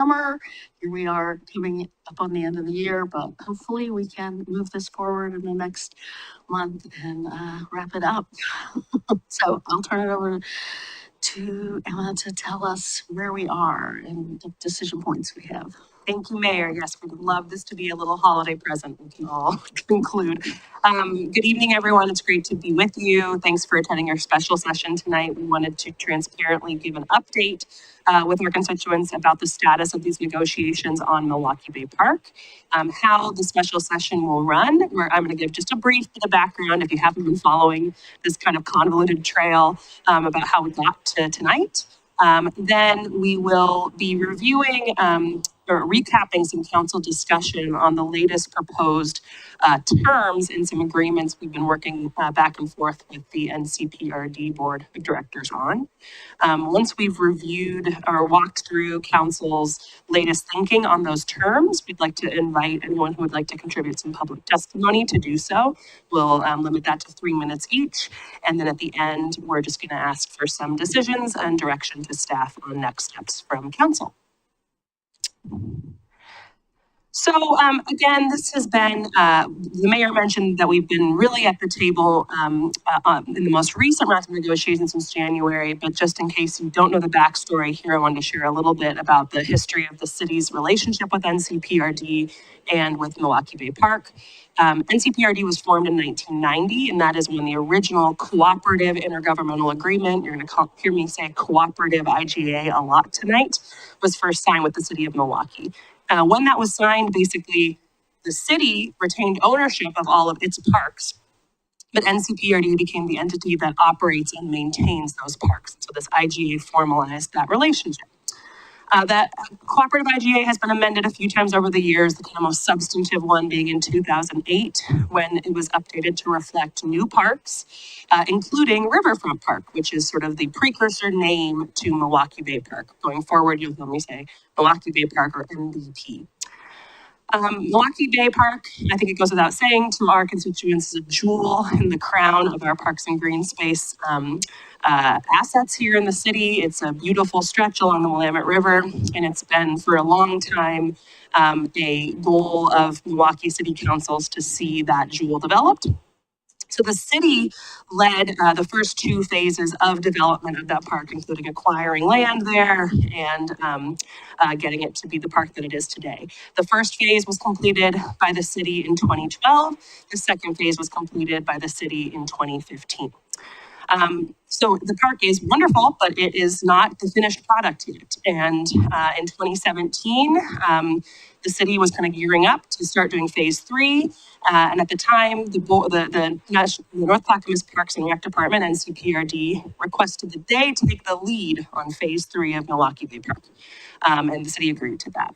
summer. Here we are coming up on the end of the year, but hopefully we can move this forward in the next month and wrap it up. So I'll turn it over to Emma to tell us where we are and the decision points we have. Thank you, Mayor. Yes, we would love this to be a little holiday present we can all conclude. Good evening, everyone. It's great to be with you. Thanks for attending our special session tonight. We wanted to transparently give an update with our constituents about the status of these negotiations on Milwaukie Bay Park, how the special session will run. I'm going to give just a brief bit of background if you haven't been following this kind of convoluted trail about how we got to tonight. Then we will be reviewing or recapping some council discussion on the latest proposed terms and some agreements we've been working back and forth with the NCPRD Board of Directors on. Once we've reviewed or walked through council's latest thinking on those terms, we'd like to invite anyone who would like to contribute some public testimony to do so. We'll limit that to 3 minutes each. And then at the end, we're just going to ask for some decisions and direction to staff on next steps from council. So again, this has been, the mayor mentioned that we've been really at the table in the most recent round of negotiations since January, but just in case you don't know the backstory here, I wanted to share a little bit about the history of the city's relationship with NCPRD and with Milwaukie Bay Park. NCPRD was formed in 1990, and that is when the original cooperative intergovernmental agreement, you're going to hear me say cooperative IGA a lot tonight, was first signed with the city of Milwaukie. When that was signed, basically, the city retained ownership of all of its parks, but NCPRD became the entity that operates and maintains those parks. So this IGA formalized that relationship. That cooperative IGA has been amended a few times over the years, the kind of most substantive one being in 2008, when it was updated to reflect new parks, including Riverfront Park, which is sort of the precursor name to Milwaukie Bay Park. Going forward, you'll hear me say Milwaukie Bay Park or MVP. Milwaukie Bay Park, I think it goes without saying, to our constituents is a jewel in the crown of our parks and green space assets here in the city. It's a beautiful stretch along the Willamette River, and it's been for a long time a goal of Milwaukee City Councils to see that jewel developed. So the city led the first 2 phases of development of that park, including acquiring land there and getting it to be the park that it is today. The first phase was completed by the city in 2012. The second phase was completed by the city in 2015. So the park is wonderful, but it is not the finished product yet. And in 2017, the city was kind of gearing up to start doing phase 3. And at the time, the North Clackamas Parks and Rec Department, NCPRD, requested that they take the lead on phase 3 of Milwaukie Bay Park. And the city agreed to that.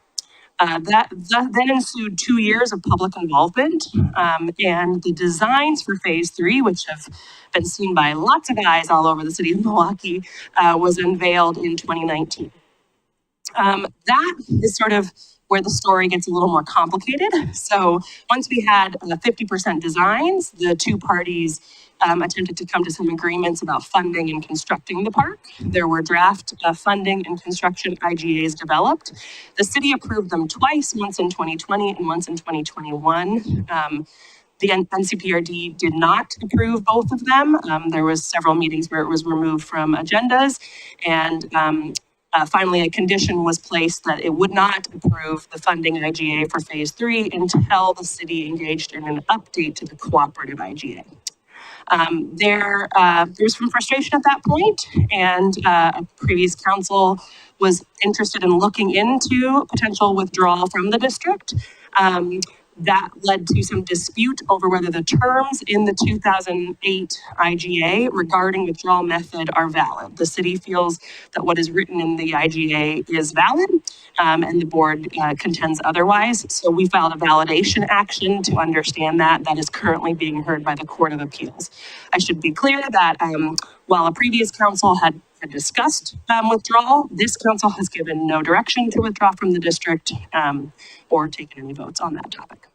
That then ensued 2 years of public involvement, and the designs for phase 3, which have been seen by lots of eyes all over the city of Milwaukee, was unveiled in 2019. That is sort of where the story gets a little more complicated. So once we had 50% designs, the 2 parties attempted to come to some agreements about funding and constructing the park. There were draft funding and construction IGAs developed. The city approved them twice, once in 2020 and once in 2021. The NCPRD did not approve both of them. There was several meetings where it was removed from agendas, and finally, a condition was placed that it would not approve the funding IGA for phase 3 until the city engaged in an update to the cooperative IGA. There was some frustration at that point, and a previous council was interested in looking into potential withdrawal from the district. That led to some dispute over whether the terms in the 2008 IGA regarding withdrawal method are valid. The city feels that what is written in the IGA is valid, and the board contends otherwise. So we filed a validation action to understand that. That is currently being heard by the Court of Appeals. I should be clear that while a previous council had discussed withdrawal, this council has given no direction to withdraw from the district or taken any votes on that topic.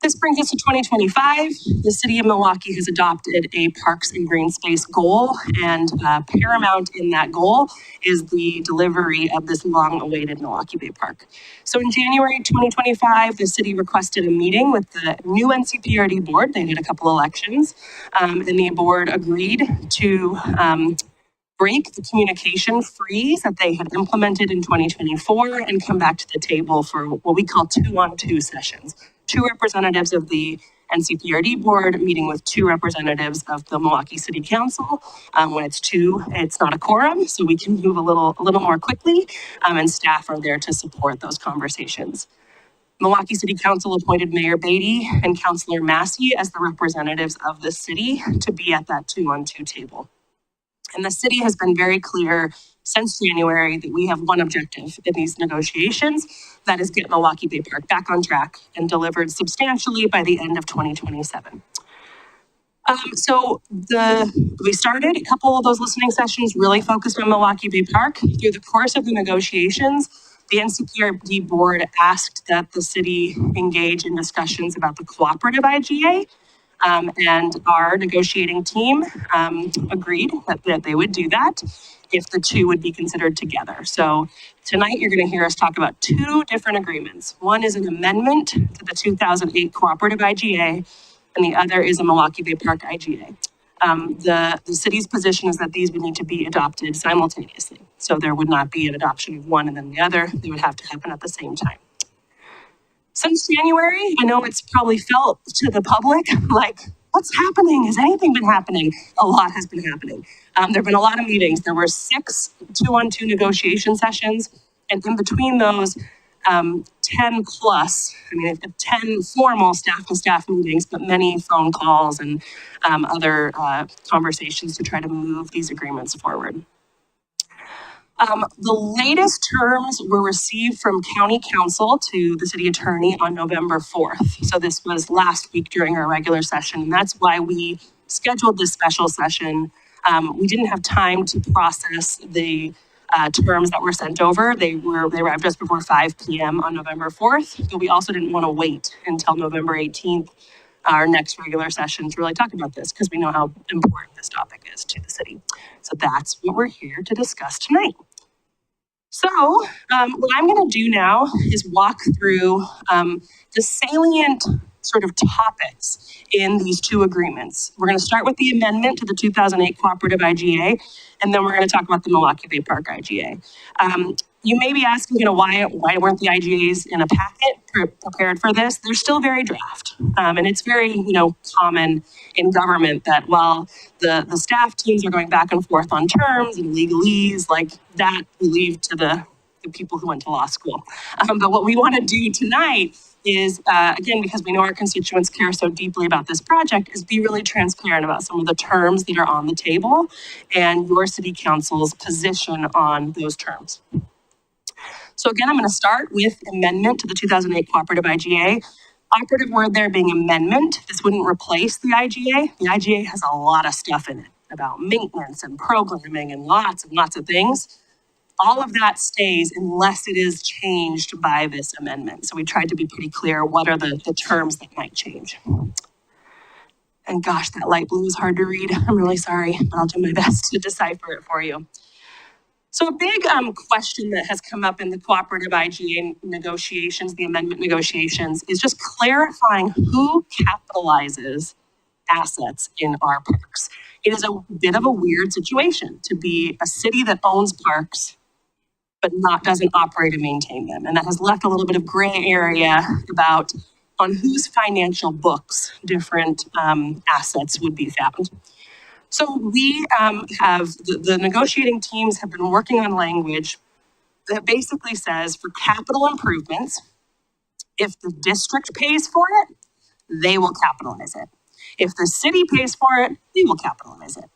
This brings us to 2025. The city of Milwaukee has adopted a parks and green space goal, and paramount in that goal is the delivery of this long-awaited Milwaukie Bay Park. So in January 2025, the city requested a meeting with the new NCPRD board. They did a couple elections, and the board agreed to break the communication freeze that they had implemented in 2024 and come back to the table for what we call 2-on-2 sessions. 2 representatives of the NCPRD board meeting with 2 representatives of the Milwaukee City Council. When it's 2, it's not a quorum, so we can move a little more quickly, and staff are there to support those conversations. Milwaukee City Council appointed Mayor Beatty and Councilor Massey as the representatives of the city to be at that 2-on-2 table. And the city has been very clear since January that we have one objective in these negotiations, that is get Milwaukie Bay Park back on track and delivered substantially by the end of 2027. We started a couple of those listening sessions really focused on Milwaukie Bay Park. Through the course of the negotiations, the NCPRD board asked that the city engage in discussions about the cooperative IGA. And our negotiating team agreed that they would do that if the 2 would be considered together. So tonight you're going to hear us talk about 2 different agreements. One is an amendment to the 2008 cooperative IGA, and the other is a Milwaukie Bay Park IGA. The city's position is that these would need to be adopted simultaneously. So there would not be an adoption of one and then the other. They would have to happen at the same time. Since January, I know it's probably felt to the public like, what's happening? Has anything been happening? A lot has been happening. There have been a lot of meetings. There were 6 2-on-2 negotiation sessions, and in between those, 10 plus, 10 formal staff-to-staff meetings, but many phone calls and other conversations to try to move these agreements forward. The latest terms were received from County Council to the City Attorney on November 4th. So this was last week during our regular session, and that's why we scheduled this special session. We didn't have time to process the terms that were sent over. They arrived just before 5 p.m. on November 4th, but we also didn't want to wait until November 18th, our next regular session, to really talk about this because we know how important this topic is to the city. So that's what we're here to discuss tonight. So what I'm going to do now is walk through the salient sort of topics in these 2 agreements. We're going to start with the amendment to the 2008 cooperative IGA, and then we're going to talk about the Milwaukie Bay Park IGA. You may be asking, why weren't the IGAs in a packet prepared for this? They're still very draft. And it's very, common in government that while the staff teams are going back and forth on terms and legalese, like that we leave to the people who went to law school. But what we want to do tonight is, again, because we know our constituents care so deeply about this project, is be really transparent about some of the terms that are on the table and your city council's position on those terms. So again, I'm going to start with amendment to the 2008 cooperative IGA. Operative word there being amendment. This wouldn't replace the IGA. The IGA has a lot of stuff in it about maintenance and programming and lots of things. All of that stays unless it is changed by this amendment. So we tried to be pretty clear what are the terms that might change. And gosh, that light blue is hard to read. I'm really sorry, but I'll do my best to decipher it for you. So a big question that has come up in the cooperative IGA negotiations, the amendment negotiations, is just clarifying who capitalizes assets in our parks. It is a bit of a weird situation to be a city that owns parks but doesn't operate and maintain them. And that has left a little bit of gray area about on whose financial books different assets would be found. So we the negotiating teams have been working on language that basically says for capital improvements, if the district pays for it, they will capitalize it. If the city pays for it, they will capitalize it.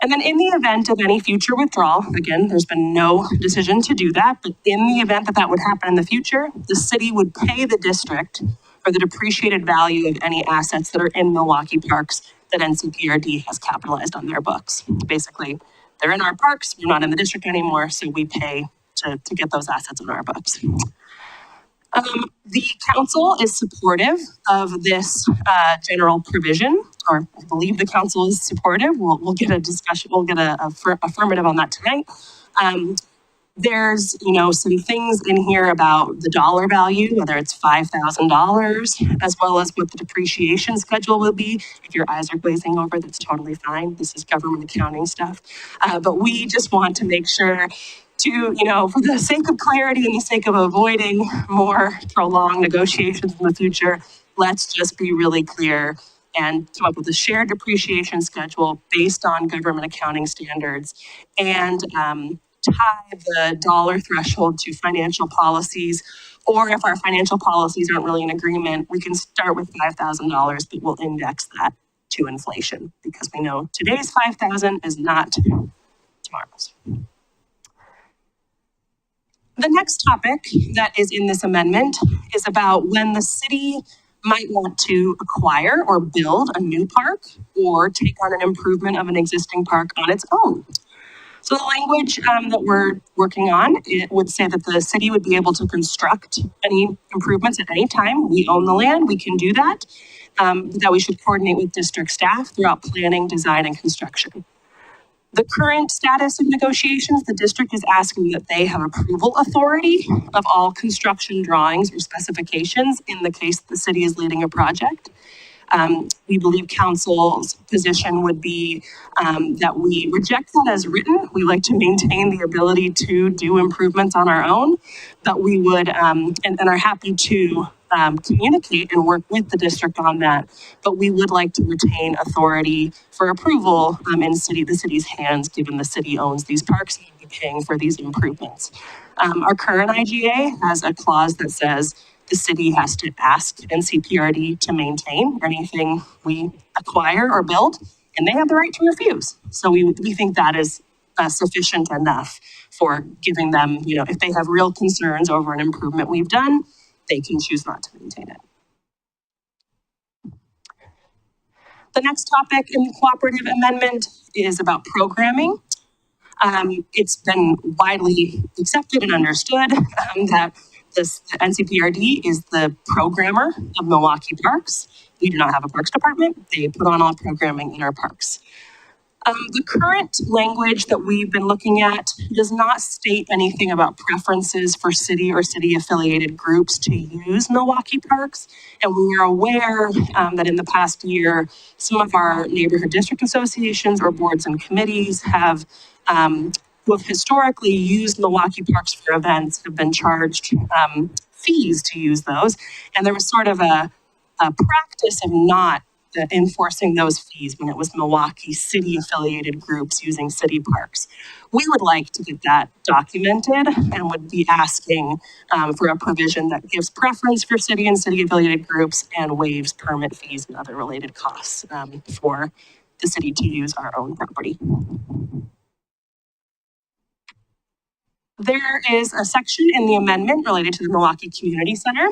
And then in the event of any future withdrawal, again, there's been no decision to do that, but in the event that would happen in the future, the city would pay the district for the depreciated value of any assets that are in Milwaukee parks that NCPRD has capitalized on their books. Basically, they're in our parks, we're not in the district anymore, so we pay to get those assets on our books. The council is supportive of this general provision, or I believe the council is supportive. We'll get a discussion, we'll get a affirmative on that tonight. There's, some things in here about the dollar value, whether it's $5,000, as well as what the depreciation schedule will be. If your eyes are glazing over, that's totally fine. This is government accounting stuff. But we just want to make sure to, for the sake of clarity and the sake of avoiding more prolonged negotiations in the future, let's just be really clear and come up with a shared depreciation schedule based on government accounting standards and tie the dollar threshold to financial policies, or if our financial policies aren't really in agreement, we can start with $5,000, but we'll index that to inflation because we know today's 5,000 is not tomorrow's. The next topic that is in this amendment is about when the city might want to acquire or build a new park or take on an improvement of an existing park on its own. So the language that we're working on, it would say that the city would be able to construct any improvements at any time. We own the land, we can do that. That we should coordinate with district staff throughout planning, design, and construction. The current status of negotiations, the district is asking that they have approval authority of all construction drawings or specifications in the case the city is leading a project. We believe council's position would be that we reject that as written. We like to maintain the ability to do improvements on our own, but we would and are happy to communicate and work with the district on that. But we would like to retain authority for approval in the city's hands, given the city owns these parks and will be paying for these improvements. Our current IGA has a clause that says the city has to ask NCPRD to maintain anything we acquire or build, and they have the right to refuse. So we think that is sufficient enough for giving them, if they have real concerns over an improvement we've done, they can choose not to maintain it. The next topic in the cooperative amendment is about programming. It's been widely accepted and understood that the NCPRD is the programmer of Milwaukie parks. We do not have a parks department. They put on all programming in our parks. The current language that we've been looking at does not state anything about preferences for city or city-affiliated groups to use Milwaukie parks. And we are aware that in the past year, some of our neighborhood district associations or boards and committees have both historically used Milwaukie parks for events, have been charged fees to use those. And there was sort of a practice of not enforcing those fees when it was Milwaukie city-affiliated groups using city parks. We would like to get that documented and would be asking for a provision that gives preference for city and city-affiliated groups and waives permit fees and other related costs for the city to use our own property. There is a section in the amendment related to the Milwaukie Community Center.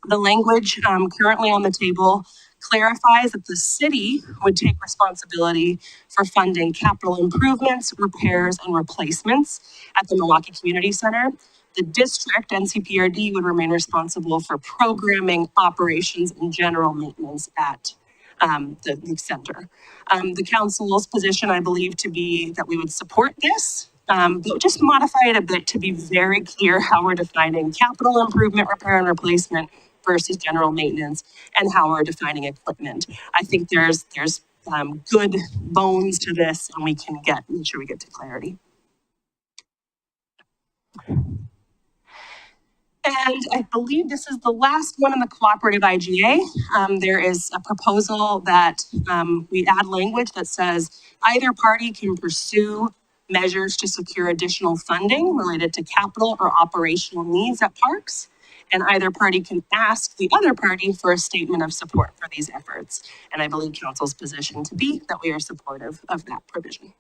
The language currently on the table clarifies that the city would take responsibility for funding capital improvements, repairs, and replacements at the Milwaukie Community Center. The district, NCPRD, would remain responsible for programming, operations, and general maintenance at the center. The council's position, I believe, to be that we would support this, but just modify it a bit to be very clear how we're defining capital improvement, repair, and replacement versus general maintenance, and how we're defining equipment. I think there's good bones to this, and we can make sure we get to clarity. And I believe this is the last one in the cooperative IGA. There is a proposal that we add language that says either party can pursue measures to secure additional funding related to capital or operational needs at parks. And either party can ask the other party for a statement of support for these efforts. And I believe council's position to be that we are supportive of that provision.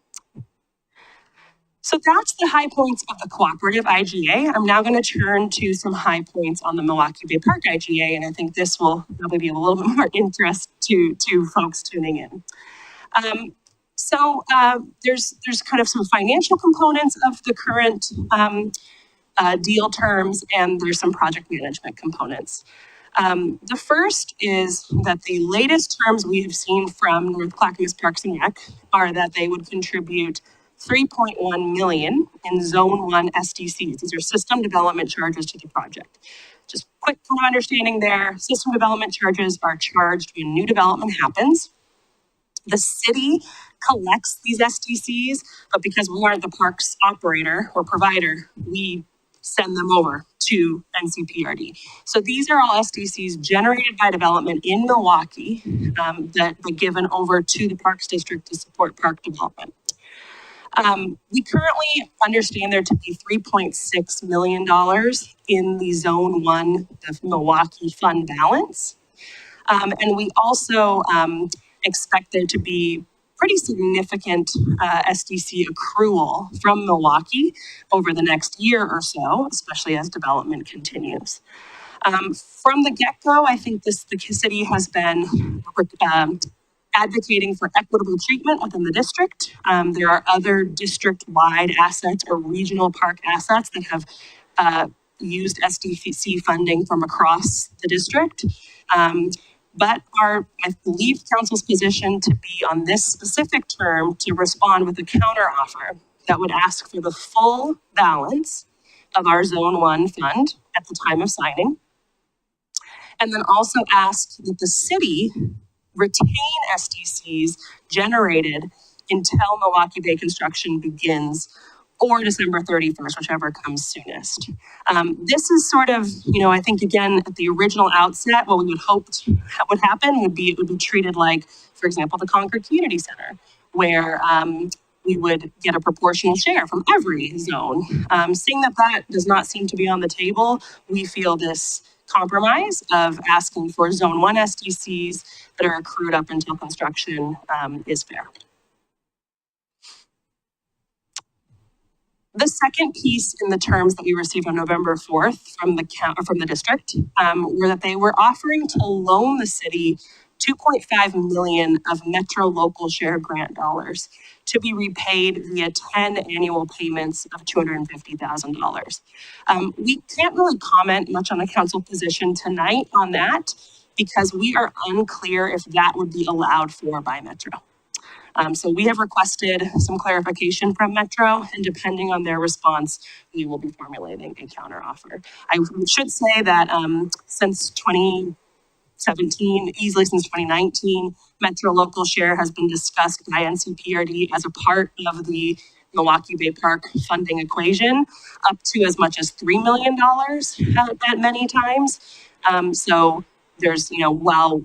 So that's the high points of the cooperative IGA. I'm now going to turn to some high points on the Milwaukie Bay Park IGA, and I think this will probably be a little bit more interest to folks tuning in. There's kind of some financial components of the current deal terms, and there's some project management components. The first is that the latest terms we have seen from North Clackamas Parks and Rec are that they would contribute 3.1 million in Zone 1 SDCs. These are system development charges to the project. Just quick kind of understanding there, system development charges are charged when new development happens. The city collects these SDCs, but because we aren't the parks operator or provider, we send them over to NCPRD. So these are all SDCs generated by development in Milwaukie that are given over to the Parks District to support park development. We currently understand there to be $3.6 million in the Zone 1, the Milwaukie fund balance. And we also expect there to be pretty significant SDC accrual from Milwaukie over the next year or so, especially as development continues. From the get-go, I think the city has been advocating for equitable treatment within the district. There are other district-wide assets or regional park assets that have used SDC funding from across the district. But I believe council's position to be on this specific term to respond with a counteroffer that would ask for the full balance of our Zone 1 fund at the time of signing. And then also ask that the city retain SDCs generated until Milwaukie Bay construction begins or December 31st, whichever comes soonest. This is sort of, I think again, at the original outset, what we would hope would happen would be, it would be treated like, for example, the Concord Community Center, where we would get a proportional share from every zone. Seeing that that does not seem to be on the table, we feel this compromise of asking for Zone 1 SDCs that are accrued up until construction is fair. The second piece in the terms that we received on November 4th from the district were that they were offering to loan the city 2.5 million of Metro local share grant dollars to be repaid via 10 annual payments of $250,000. We can't really comment much on the council position tonight on that because we are unclear if that would be allowed for by Metro. So we have requested some clarification from Metro, and depending on their response, we will be formulating a counteroffer. I should say that since 2017, easily since 2019, Metro local share has been discussed by NCPRD as a part of the Milwaukie Bay Park funding equation, up to as much as $3 million at many times. So there's, while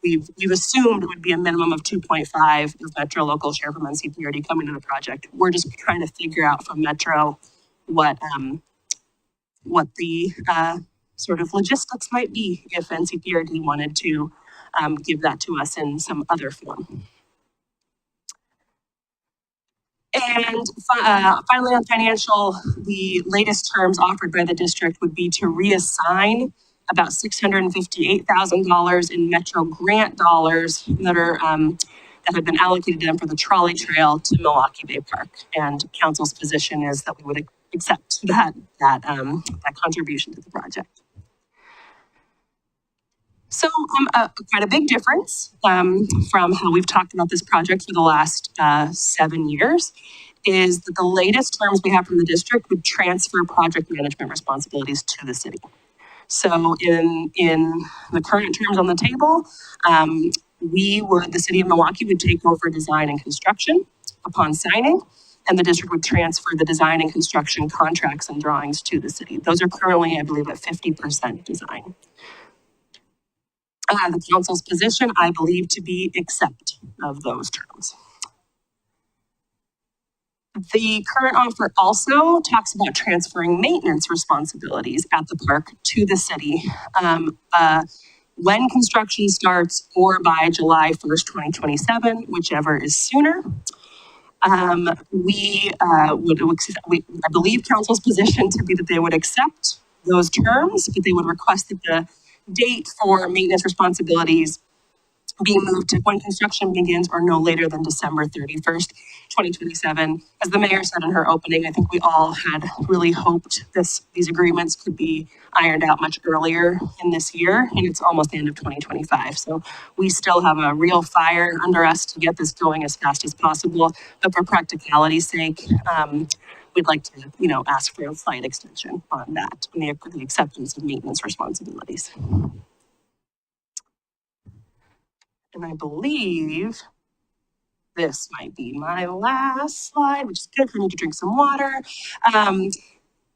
we've assumed it would be a minimum of 2.5 of Metro local share from NCPRD coming to the project, we're just trying to figure out from Metro what the sort of logistics might be if NCPRD wanted to give that to us in some other form. And finally on financial, the latest terms offered by the district would be to reassign about $658,000 in Metro grant dollars that are that have been allocated to them for the trolley trail to Milwaukie Bay Park. And council's position is that we would accept that contribution to the project. So quite a big difference from how we've talked about this project for the last 7 years is that the latest terms we have from the district would transfer project management responsibilities to the city. So in the current terms on the table, the city of Milwaukie would take over design and construction upon signing, and the district would transfer the design and construction contracts and drawings to the city. Those are currently, I believe, at 50% design. The council's position, I believe, to be accept of those terms. The current offer also talks about transferring maintenance responsibilities at the park to the city when construction starts or by July 1st, 2027, whichever is sooner. I believe council's position to be that they would accept those terms, but they would request that the date for maintenance responsibilities being moved to when construction begins or no later than December 31st, 2027. As the mayor said in her opening, I think we all had really hoped these agreements could be ironed out much earlier in this year, and it's almost the end of 2025. So we still have a real fire under us to get this going as fast as possible, but for practicality's sake, we'd like to, ask for a slight extension on that, on the acceptance of maintenance responsibilities. And I believe this might be my last slide, which is good for me to drink some water.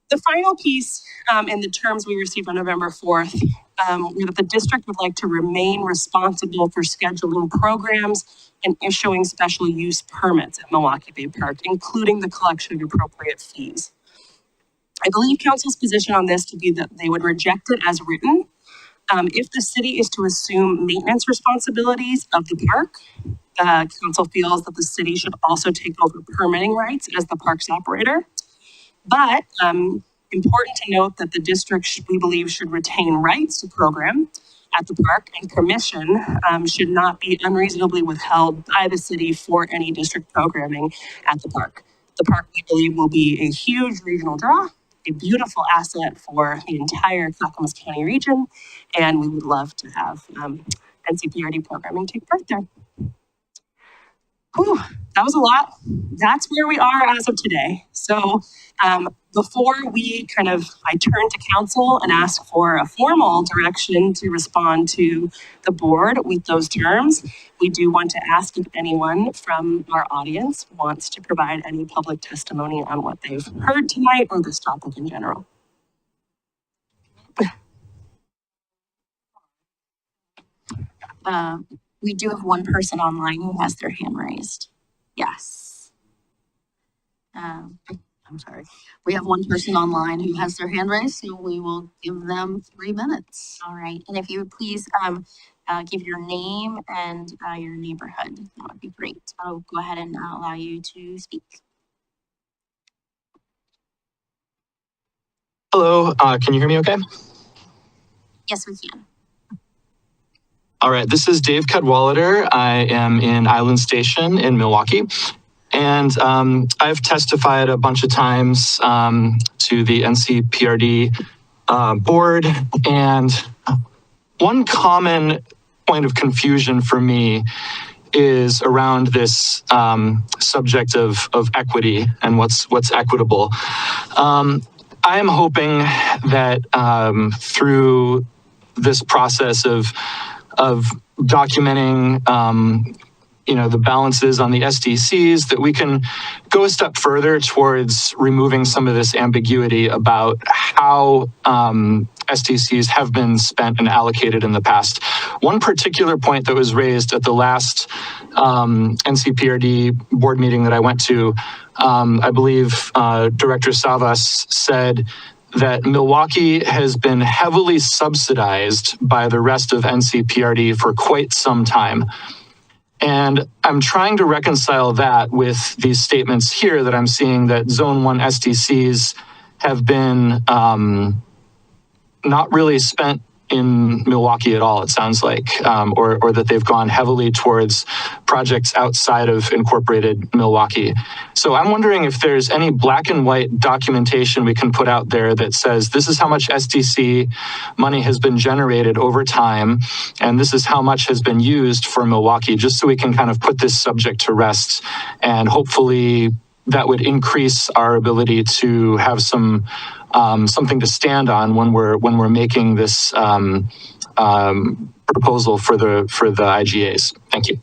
The final piece in the terms we received on November 4th were that the district would like to remain responsible for scheduling programs and issuing special use permits at Milwaukie Bay Park, including the collection of appropriate fees. I believe council's position on this to be that they would reject it as written. If the city is to assume maintenance responsibilities of the park, the council feels that the city should also take over permitting rights as the park's operator. But important to note that the district, we believe, should retain rights to program at the park, and permission should not be unreasonably withheld by the city for any district programming at the park. The park, we believe, will be a huge regional draw, a beautiful asset for the entire Clackamas County region, and we would love to have NCPRD programming take part there. Whew, that was a lot. That's where we are as of today. So before I turn to council and ask for a formal direction to respond to the board with those terms, we do want to ask if anyone from our audience wants to provide any public testimony on what they've heard tonight or this topic in general. We do have one person online who has their hand raised. Yes. I'm sorry. We have one person online who has their hand raised, so we will give them 3 minutes. All right. And if you would please give your name and your neighborhood, that would be great. I'll go ahead and allow you to speak. Hello, can you hear me okay? Yes, we can. All right, this is Dave Cadwallader. I am in Island Station in Milwaukie. And I've testified a bunch of times to the NCPRD board. And one common point of confusion for me is around this subject of equity and what's equitable. I am hoping that through this process of documenting the balances on the SDCs, that we can go a step further towards removing some of this ambiguity about how SDCs have been spent and allocated in the past. One particular point that was raised at the last NCPRD board meeting that I went to, I believe Director Savas said that Milwaukie has been heavily subsidized by the rest of NCPRD for quite some time. And I'm trying to reconcile that with these statements here that I'm seeing that Zone 1 SDCs have been not really spent in Milwaukie at all, it sounds like, or that they've gone heavily towards projects outside of incorporated Milwaukie. So I'm wondering if there's any black and white documentation we can put out there that says this is how much SDC money has been generated over time, and this is how much has been used for Milwaukie, just so we can kind of put this subject to rest, and hopefully that would increase our ability to have some something to stand on when we're making this proposal for the IGAs. Thank you.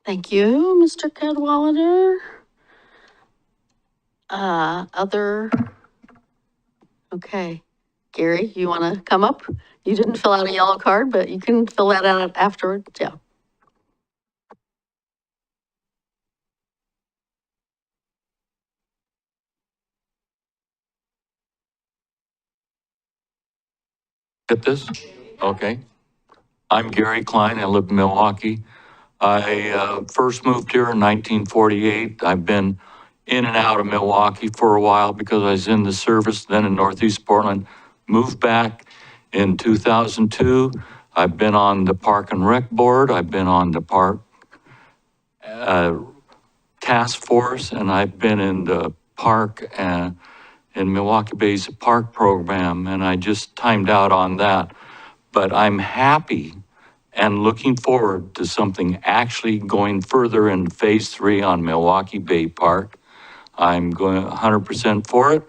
Thank you, Mr. Cadwallader. Okay. Gary, you want to come up? You didn't fill out a yellow card, but you can fill that out afterwards. Yeah. Get this? Okay. I'm Gary Klein. I live in Milwaukie. I first moved here in 1948. I've been in and out of Milwaukie for a while because I was in the service then in Northeast Portland. Moved back in 2002. I've been on the Park and Rec Board. I've been on the Park Task Force, and I've been in the park in Milwaukee Bay's park program, and I just timed out on that. But I'm happy and looking forward to something actually going further in phase 3 on Milwaukie Bay Park. I'm going 100% for it.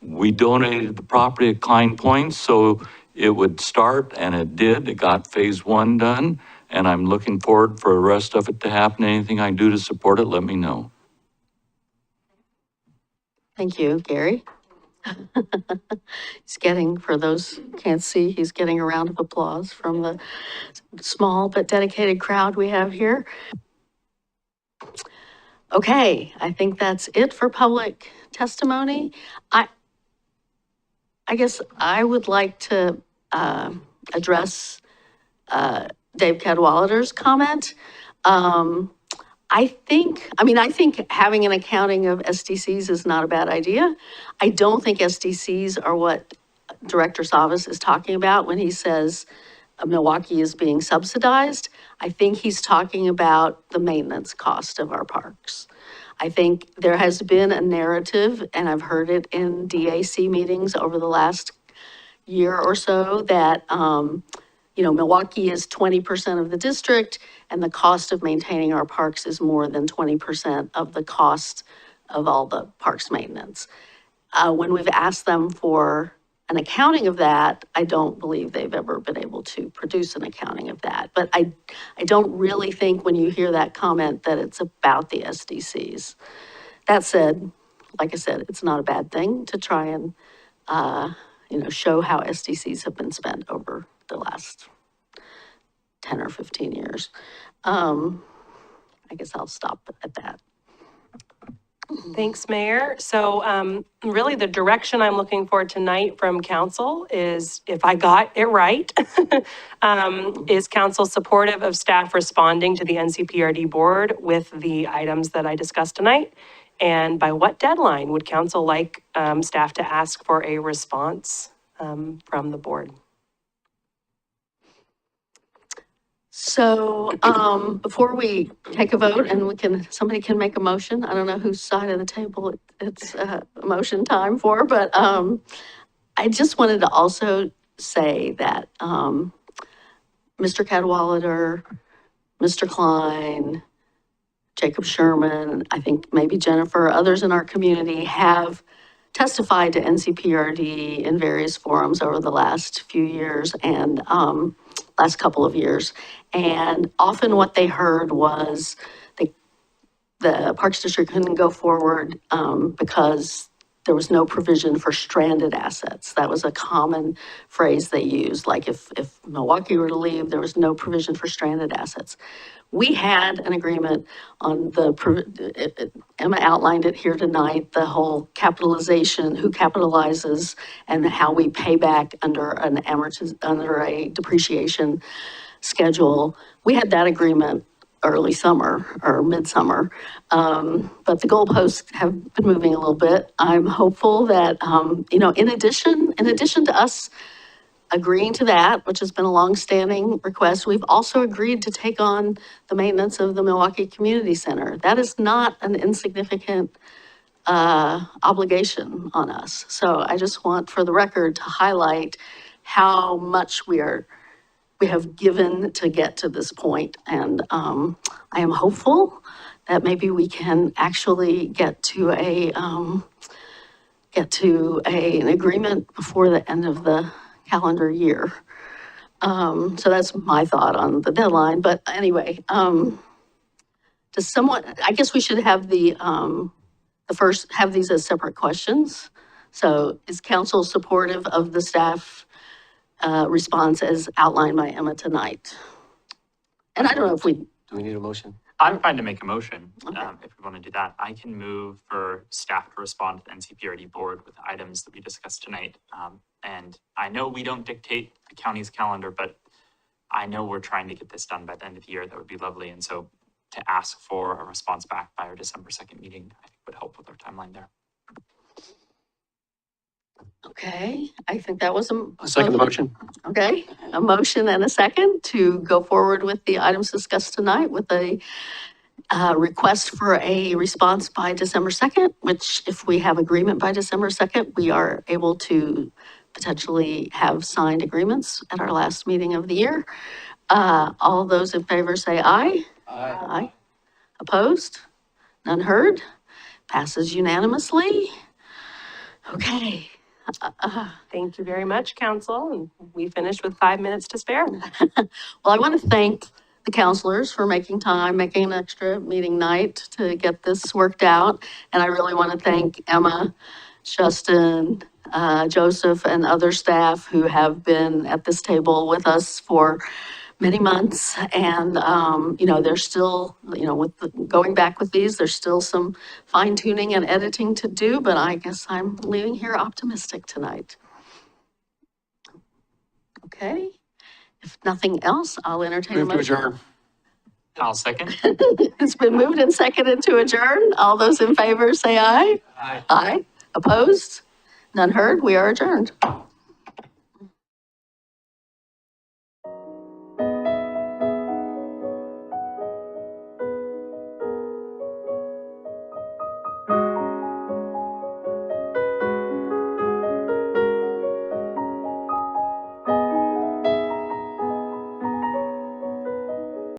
We donated the property at Klein Point, so it would start, and it did. It got phase 1 done, and I'm looking forward for the rest of it to happen. Anything I do to support it, let me know. Thank you, Gary. He's getting, for those who can't see, he's getting a round of applause from the small but dedicated crowd we have here. Okay, I think that's it for public testimony. I guess I would like to address Dave Cadwallader's comment. I think having an accounting of SDCs is not a bad idea. I don't think SDCs are what Director Savas is talking about when he says Milwaukie is being subsidized. I think he's talking about the maintenance cost of our parks. I think there has been a narrative, and I've heard it in DAC meetings over the last year or so, that Milwaukie is 20% of the district, and the cost of maintaining our parks is more than 20% of the cost of all the parks maintenance. When we've asked them for an accounting of that, I don't believe they've ever been able to produce an accounting of that. But I don't really think when you hear that comment that it's about the SDCs. That said, like I said, it's not a bad thing to try and, show how SDCs have been spent over the last 10 or 15 years. I guess I'll stop at that. Thanks, Mayor. So really the direction I'm looking for tonight from council is, if I got it right, is council supportive of staff responding to the NCPRD board with the items that I discussed tonight? And by what deadline would council like staff to ask for a response from the board? So, before we take a vote and somebody can make a motion, I don't know whose side of the table it's motion time for, but, I just wanted to also say that, Mr. Cadwallader, Mr. Klein, Jacob Sherman, I think maybe Jennifer, others in our community have testified to NCPRD in various forums over the last few years and, last couple of years. And often what they heard was the Parks District couldn't go forward because there was no provision for stranded assets. That was a common phrase they used. Like if Milwaukie were to leave, there was no provision for stranded assets. We had an agreement on Emma outlined it here tonight, the whole capitalization, who capitalizes and how we pay back under under a depreciation schedule. We had that agreement early summer or midsummer, but the goalposts have been moving a little bit. I'm hopeful that, in addition to us agreeing to that, which has been a longstanding request, we've also agreed to take on the maintenance of the Milwaukie Community Center. That is not an insignificant obligation on us. So I just want, for the record, to highlight how much we have given to get to this point. And I am hopeful that maybe we can actually get to an agreement before the end of the calendar year. So that's my thought on the deadline. But anyway, I guess we should have have these as separate questions. So is council supportive of the staff response as outlined by Emma tonight? And I don't know if do we need a motion? I'm fine to make a motion, Okay. if we want to do that. I can move for staff to respond to the NCPRD board with items that we discussed tonight. And I know we don't dictate the county's calendar, but I know we're trying to get this done by the end of the year. That would be lovely. And so to ask for a response back by our December 2nd meeting, I think would help with our timeline there. Okay, I think that was I'll second the motion. Okay, a motion and a second to go forward with the items discussed tonight with a request for a response by December 2nd, which if we have agreement by December 2nd, we are able to potentially have signed agreements at our last meeting of the year. All those in favor say aye. Aye. Opposed? None heard? Passes unanimously. Okay. Thank you very much, council. And we finished with 5 minutes to spare. Well, I want to thank the counselors for making time, making an extra meeting night to get this worked out. And I really want to thank Emma, Justin, Joseph, and other staff who have been at this table with us for many months. And, there's still, going back with these, there's still some fine tuning and editing to do, but I guess I'm leaving here optimistic tonight. Okay, if nothing else, I'll entertain a Move to motion. adjourn. I'll second. It's been moved and seconded to adjourn. All those in favor say aye. Aye. Aye. Opposed? None heard? We are adjourned.